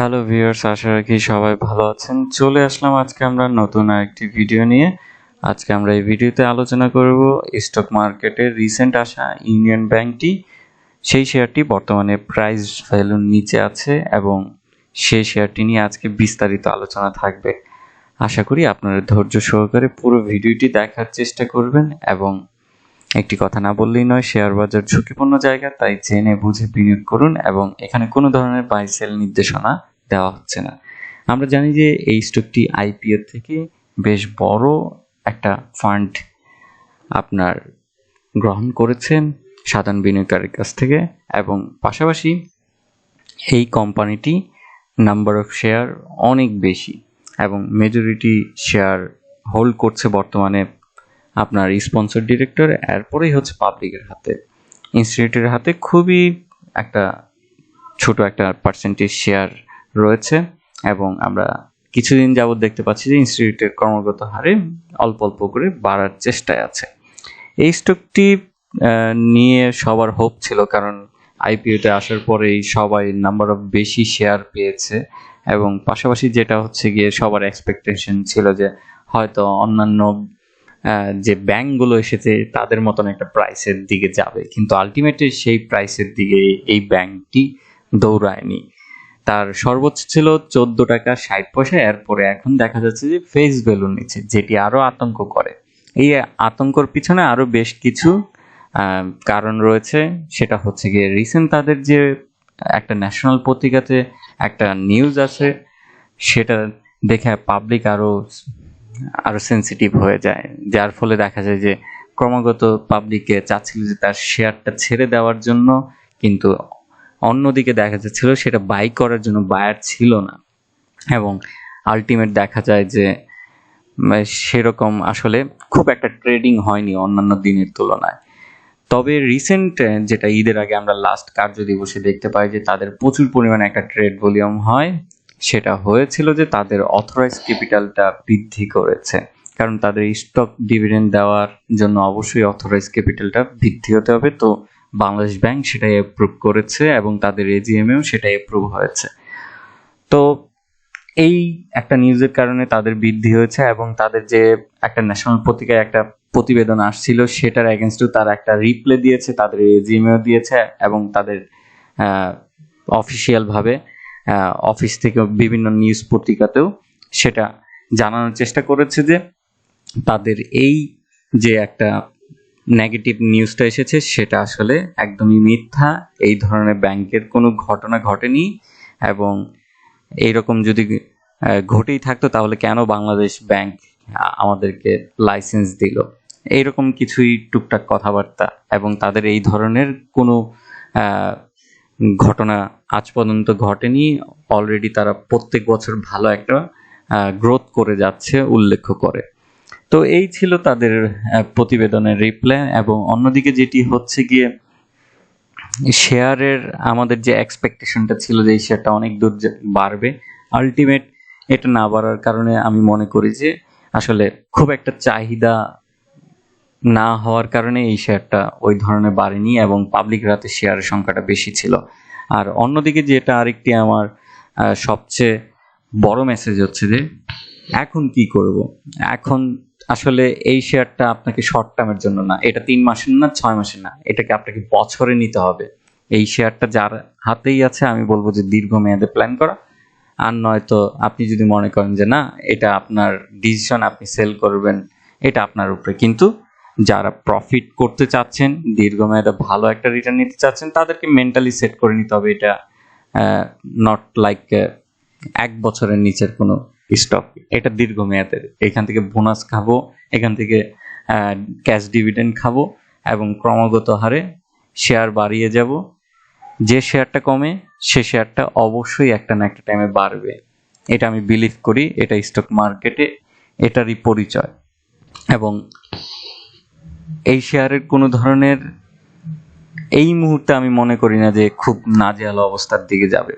Hello viewers, আশা রাখি সবাই ভালো আছেন। চলে আসলাম আজকে আমরা নতুন আরেকটি ভিডিও নিয়ে। আজকে আমরা এই ভিডিওতে আলোচনা করব স্টক মার্কেটে রিসেন্ট আসা ইউনিয়ন ব্যাংকটি। সেই শেয়ারটি বর্তমানে প্রাইস ভ্যালুর নিচে আছে এবং সেই শেয়ারটি নিয়ে আজকে বিস্তারিত আলোচনা থাকবে। আশা করি আপনারা ধৈর্য সহকারে পুরো ভিডিওটি দেখার চেষ্টা করবেন এবং একটি কথা না বললেই নয়, শেয়ার বাজার ঝুঁকিপূর্ণ জায়গা, তাই জেনে বুঝে বিনিয়োগ করুন এবং এখানে কোনো ধরনের বাই সেল নির্দেশনা দেওয়া হচ্ছে না। আমরা জানি যে এই স্টকটি আইপিও থেকে বেশ বড় একটা ফান্ড আপনার গ্রহণ করেছেন সাধারণ বিনিয়োগকারীর কাছ থেকে এবং পাশাপাশি এই কোম্পানিটি নাম্বার অফ শেয়ার অনেক বেশি এবং মেজরিটি শেয়ার হোল্ড করছে বর্তমানে আপনার স্পন্সর ডিরেক্টর, এরপরেই হচ্ছে পাবলিকের হাতে, ইনস্টিটিউটের হাতে খুবই একটা ছোট একটা পার্সেন্টেজ শেয়ার রয়েছে এবং আমরা কিছুদিন যাবত দেখতে পাচ্ছি যে ইনস্টিটিউটের ক্রমাগত হারে অল্প অল্প করে বাড়ার চেষ্টায় আছে। এই স্টকটি নিয়ে সবার হোপ ছিল, কারণ আইপিওতে আসার পরেই সবাই নাম্বার অফ বেশি শেয়ার পেয়েছে এবং পাশাপাশি যেটা হচ্ছে গিয়ে সবার এক্সপেকটেশন ছিল যে হয়তো অন্যান্য যে ব্যাংকগুলো এসেছে তাদের মতন একটা প্রাইসের দিকে যাবে, কিন্তু আলটিমেটলি সেই প্রাইসের দিকে এই ব্যাংকটি দৌড়ায়নি। তার সর্বোচ্চ ছিল 14 টাকা 60 পয়সা, এরপরে এখন দেখা যাচ্ছে যে ফেস ভ্যালুর নিচে, যেটি আরো আতঙ্ক করে। এই আতঙ্কর পিছনে আরো বেশ কিছু কারণ রয়েছে। সেটা হচ্ছে গিয়ে রিসেন্ট তাদের যে একটা ন্যাশনাল পত্রিকাতে একটা নিউজ আছে, সেটা দেখে পাবলিক আরো সেন্সিটিভ হয়ে যায়, যার ফলে দেখা যায় যে ক্রমাগত পাবলিকে চাচ্ছিল যে তার শেয়ারটা ছেড়ে দেওয়ার জন্য, কিন্তু অন্যদিকে দেখা যাচ্ছিল সেটা বাই করার জন্য বায়ার ছিল না এবং আলটিমেট দেখা যায় যে সেরকম আসলে খুব একটা ট্রেডিং হয়নি অন্যান্য দিনের তুলনায়। তবে রিসেন্ট যেটা ঈদের আগে আমরা লাস্ট কার্য দিবসে দেখতে পাই যে তাদের প্রচুর পরিমাণে একটা ট্রেড ভলিউম হয়। সেটা হয়েছিল যে তাদের অথরাইজ ক্যাপিটালটা বৃদ্ধি করেছে, কারণ তাদের স্টক ডিভিডেন্ড দেওয়ার জন্য অবশ্যই অথরাইজ ক্যাপিটালটা বৃদ্ধি হতে হবে। তো বাংলাদেশ ব্যাংক সেটাই অ্যাপ্রুভ করেছে এবং তাদের এজিএমেও সেটাই অ্যাপ্রুভ হয়েছে। তো এই একটা নিউজের কারণে তাদের বৃদ্ধি হয়েছে এবং তাদের যে একটা ন্যাশনাল পত্রিকায় একটা প্রতিবেদন আসছিল সেটার এগেনস্টও তারা একটা রিপ্লে দিয়েছে, তাদের এজিএমেও দিয়েছে এবং তাদের অফিসিয়াল ভাবে অফিস থেকে বিভিন্ন নিউজ পত্রিকাতেও সেটা জানানোর চেষ্টা করেছে যে তাদের এই যে একটা নেগেটিভ নিউজটা এসেছে সেটা আসলে একদমই মিথ্যা। এই ধরনের ব্যাংকের কোনো ঘটনা ঘটেনি এবং এইরকম যদি ঘটেই থাকতো তাহলে কেন বাংলাদেশ ব্যাংক আমাদেরকে লাইসেন্স দিল, এইরকম কিছুই টুকটাক কথাবার্তা এবং তাদের এই ধরনের কোনো ঘটনা আজ পর্যন্ত ঘটেনি। অলরেডি তারা প্রত্যেক বছর ভালো একটা গ্রোথ করে যাচ্ছে উল্লেখ করে। তো এই ছিল তাদের প্রতিবেদনের রিপ্লাই এবং অন্যদিকে যেটি হচ্ছে গিয়ে শেয়ারের আমাদের যে এক্সপেকটেশনটা ছিল যে এই শেয়ারটা অনেক দূর বাড়বে, আলটিমেট এটা না বাড়ার কারণে আমি মনে করি যে আসলে খুব একটা চাহিদা না হওয়ার কারণে এই শেয়ারটা ওই ধরনের বাড়েনি এবং পাবলিক রাতে শেয়ারের সংখ্যাটা বেশি ছিল। আর অন্যদিকে যেটা আরেকটি আমার সবচেয়ে বড় মেসেজ হচ্ছে যে এখন কি করব, এখন আসলে এই শেয়ারটা আপনাকে শর্ট টার্মের জন্য না, এটা 3 মাসের না 6 মাসের না, এটাকে আপনাকে বছরে নিতে হবে। এই শেয়ারটা যার হাতেই আছে আমি বলবো যে দীর্ঘমেয়াদে প্ল্যান করা, আর নয়তো আপনি যদি মনে করেন যে না এটা আপনার ডিসিশন, আপনি সেল করবেন, এটা আপনার উপরে। কিন্তু যারা প্রফিট করতে চাচ্ছেন, দীর্ঘমেয়াদে ভালো একটা রিটার্ন নিতে চাচ্ছেন, তাদেরকে মেন্টালি সেট করে নিতে হবে এটা নট লাইক 1 বছরের নিচের কোনো স্টক, এটা দীর্ঘমেয়াদের। এখান থেকে বোনাস খাবো, এখান থেকে ক্যাশ ডিভিডেন্ড খাবো এবং ক্রমাগত হারে শেয়ার বাড়িয়ে যাব। যে শেয়ারটা কমে সে শেয়ারটা অবশ্যই একটা না একটা টাইমে বাড়বে, এটা আমি বিলিভ করি। এটা স্টক মার্কেটে এটারই পরিচয় এবং এই শেয়ারের কোনো ধরনের এই মুহূর্তে আমি মনে করি না যে খুব নাজেহাল অবস্থার দিকে যাবে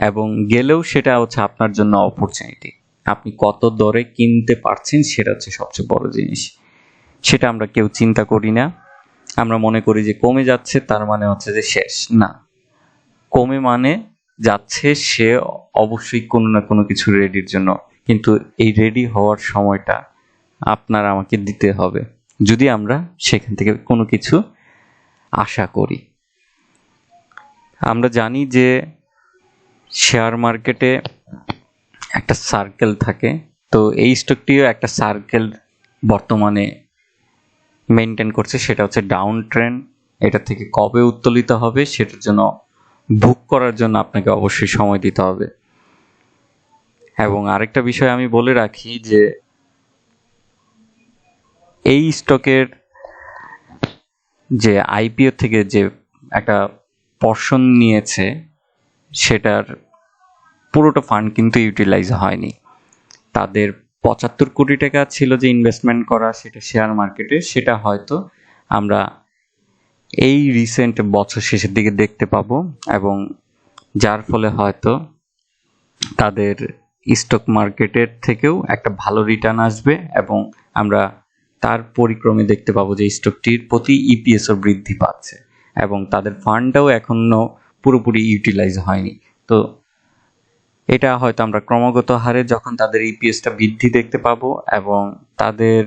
এবং গেলেও সেটা হচ্ছে আপনার জন্য অপরচুনিটি। আপনি কত দরে কিনতে পারছেন সেটা হচ্ছে সবচেয়ে বড় জিনিস। সেটা আমরা কেউ চিন্তা করি না। আমরা মনে করি যে কমে যাচ্ছে তার মানে হচ্ছে যে শেষ, না, কমে মানে যাচ্ছে সে অবশ্যই কোনো না কোনো কিছু রেডির জন্য, কিন্তু এই রেডি হওয়ার সময়টা আপনার আমাকে দিতে হবে যদি আমরা সেখান থেকে কোনো কিছু আশা করি। আমরা জানি যে শেয়ার মার্কেটে একটা সার্কেল থাকে, তো এই স্টকটিও একটা সার্কেল বর্তমানে মেনটেন করছে, সেটা হচ্ছে ডাউন ট্রেন্ড। এটা থেকে কবে উত্তোলিত হবে সেটার জন্য বুক করার জন্য আপনাকে অবশ্যই সময় দিতে হবে। এবং আরেকটা বিষয় আমি বলে রাখি যে এই স্টকের যে আইপিও থেকে যে একটা পর্শন নিয়েছে সেটার পুরোটা ফান্ড কিন্তু ইউটিলাইজ হয়নি। তাদের 75 কোটি টাকা ছিল যে ইনভেস্টমেন্ট করা সেটা শেয়ার মার্কেটে, সেটা হয়তো আমরা এই রিসেন্ট বছর শেষের দিকে দেখতে পাবো, এবং যার ফলে হয়তো তাদের স্টক মার্কেটের থেকেও একটা ভালো রিটার্ন আসবে, এবং আমরা তার পরিক্রমে দেখতে পাবো যে স্টকটির প্রতি ইপিএসও বৃদ্ধি পাচ্ছে এবং তাদের ফান্ডটাও এখনো পুরোপুরি ইউটিলাইজ হয়নি। তো এটা হয়তো আমরা ক্রমাগত হারে যখন তাদের ইপিএসটা বৃদ্ধি দেখতে পাবো এবং তাদের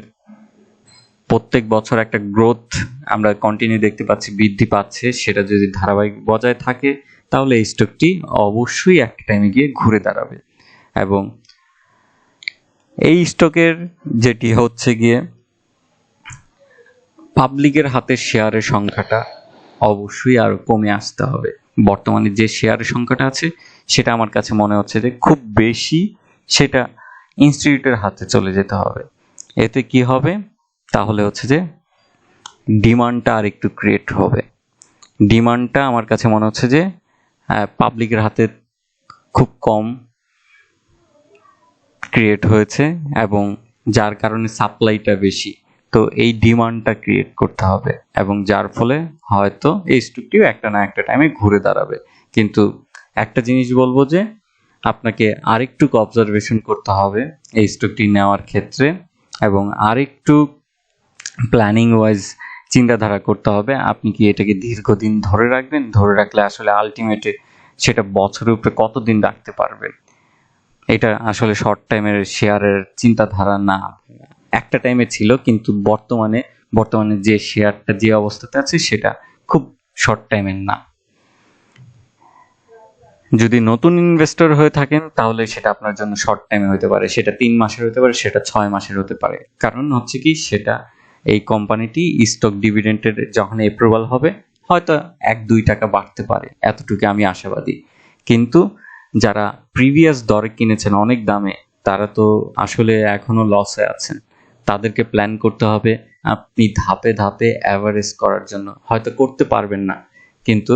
প্রত্যেক বছর একটা গ্রোথ আমরা কন্টিনিউ দেখতে পাচ্ছি, বৃদ্ধি পাচ্ছে, সেটা যদি ধারাবাহিক বজায় থাকে তাহলে এই স্টকটি অবশ্যই একটা টাইমে গিয়ে ঘুরে দাঁড়াবে। এবং এই স্টকের যেটি হচ্ছে গিয়ে পাবলিকের হাতে শেয়ারের সংখ্যাটা অবশ্যই আরো কমে আসতে হবে। বর্তমানে যে শেয়ারের সংখ্যাটা আছে সেটা আমার কাছে মনে হচ্ছে যে খুব বেশি, সেটা ইনস্টিটিউটের হাতে চলে যেতে হবে। এতে কি হবে, তাহলে হচ্ছে যে ডিমান্ডটা আর একটু ক্রিয়েট হবে। ডিমান্ডটা আমার কাছে মনে হচ্ছে যে পাবলিকের হাতে খুব কম ক্রিয়েট হয়েছে, এবং যার কারণে সাপ্লাইটা বেশি। তো এই ডিমান্ডটা ক্রিয়েট করতে হবে, এবং যার ফলে হয়তো এই স্টকটিও একটা না একটা টাইমে ঘুরে দাঁড়াবে। কিন্তু একটা জিনিস বলবো যে আপনাকে আরেকটু অবজারভেশন করতে হবে এই স্টকটি নেওয়ার ক্ষেত্রে, এবং আরেকটু প্ল্যানিং ওয়াইজ চিন্তাধারা করতে হবে। আপনি কি এটাকে দীর্ঘদিন ধরে রাখবেন? ধরে রাখলে আসলে আলটিমেটে সেটা বছরের উপরে কতদিন রাখতে পারবেন? এটা আসলে শর্ট টাইমের শেয়ারের চিন্তাধারা না। একটা টাইমে ছিল, কিন্তু বর্তমানে যে শেয়ারটা যে অবস্থাতে আছে সেটা খুব শর্ট টাইমের না। যদি নতুন ইনভেস্টর হয়ে থাকেন তাহলে সেটা আপনার জন্য শর্ট টাইমে হতে পারে, সেটা 3 মাসের হতে পারে, সেটা 6 মাসের হতে পারে। কারণ হচ্ছে কি, সেটা এই কোম্পানিটি স্টক ডিভিডেন্ডের যখন অ্যাপ্রুভাল হবে হয়তো 1-2 টাকা বাড়তে পারে, এতটুকু আমি আশাবাদী। কিন্তু যারা প্রিভিয়াস দরে কিনেছেন অনেক দামে, তারা তো আসলে এখনো লসে আছেন। তাদেরকে প্ল্যান করতে হবে। আপনি ধাপে ধাপে অ্যাভারেজ করার জন্য হয়তো করতে পারবেন না, কিন্তু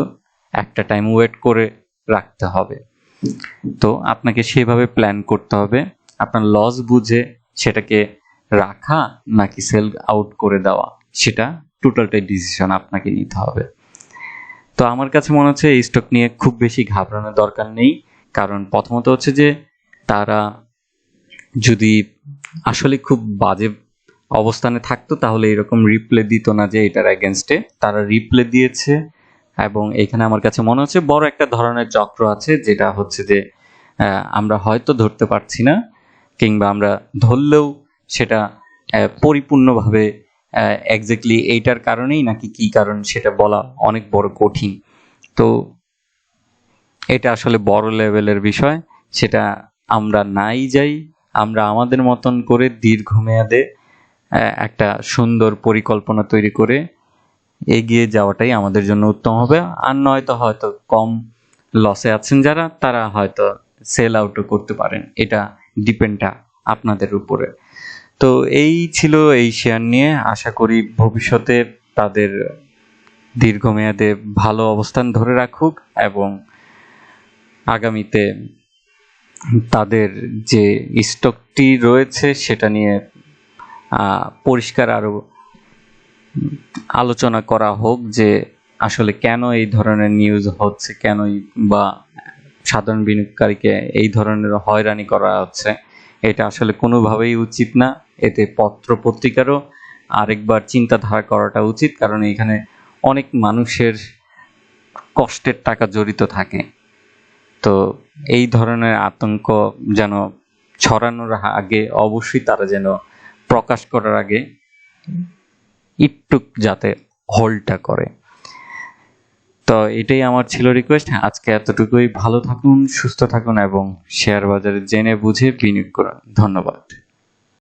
একটা টাইম ওয়েট করে রাখতে হবে। তো আপনাকে সেভাবে প্ল্যান করতে হবে, আপনার লস বুঝে সেটাকে রাখা নাকি সেল আউট করে দেওয়া, সেটা টোটালটাই ডিসিশন আপনাকে নিতে হবে। তো আমার কাছে মনে হচ্ছে এই স্টক নিয়ে খুব বেশি ঘাবড়ানোর দরকার নেই। কারণ প্রথমত হচ্ছে যে তারা যদি আসলে খুব বাজে অবস্থানে থাকতো তাহলে এরকম রিপ্লে দিত না যে এটার এগেনস্টে। তারা রিপ্লে দিয়েছে, এবং এখানে আমার কাছে মনে হচ্ছে বড় একটা ধরনের চক্র আছে, যেটা হচ্ছে যে আমরা হয়তো ধরতে পারছি না, কিংবা আমরা ধরলেও সেটা পরিপূর্ণভাবে এক্স্যাক্টলি এইটার কারণেই নাকি কি কারণ সেটা বলা অনেক বড় কঠিন। তো এটা আসলে বড় লেভেলের বিষয়, সেটা আমরা নাই যাই, আমরা আমাদের মতন করে দীর্ঘমেয়াদে একটা সুন্দর পরিকল্পনা তৈরি করে এগিয়ে যাওয়াটাই আমাদের জন্য উত্তম হবে। আর নয়তো হয়তো কম লসে আছেন যারা, তারা হয়তো সেল আউটও করতে পারেন, এটা ডিপেন্ডটা আপনাদের উপরে। তো এই ছিল এই শেয়ার নিয়ে। আশা করি ভবিষ্যতে তাদের দীর্ঘমেয়াদে ভালো অবস্থান ধরে রাখুক, এবং আগামীতে তাদের যে স্টকটি রয়েছে সেটা নিয়ে পরিষ্কার আরো আলোচনা করা হোক যে আসলে কেন এই ধরনের নিউজ হচ্ছে, কেনই বা সাধারণ বিনিয়োগকারীকে এই ধরনের হয়রানি করা হচ্ছে। এটা আসলে কোনোভাবেই উচিত না। এতে পত্র পত্রিকারও আরেকবার চিন্তাধারা করাটা উচিত, কারণ এখানে অনেক মানুষের কষ্টের টাকা জড়িত থাকে। তো এই ধরনের আতঙ্ক যেন ছড়ানোর আগে অবশ্যই তারা যেন প্রকাশ করার আগে একটু যাতে হোল্ডটা করে। তো এটাই আমার ছিল রিকোয়েস্ট। আজকে এতটুকুই। ভালো থাকুন, সুস্থ থাকুন এবং শেয়ার বাজারে জেনে বুঝে বিনিয়োগ করুন। ধন্যবাদ।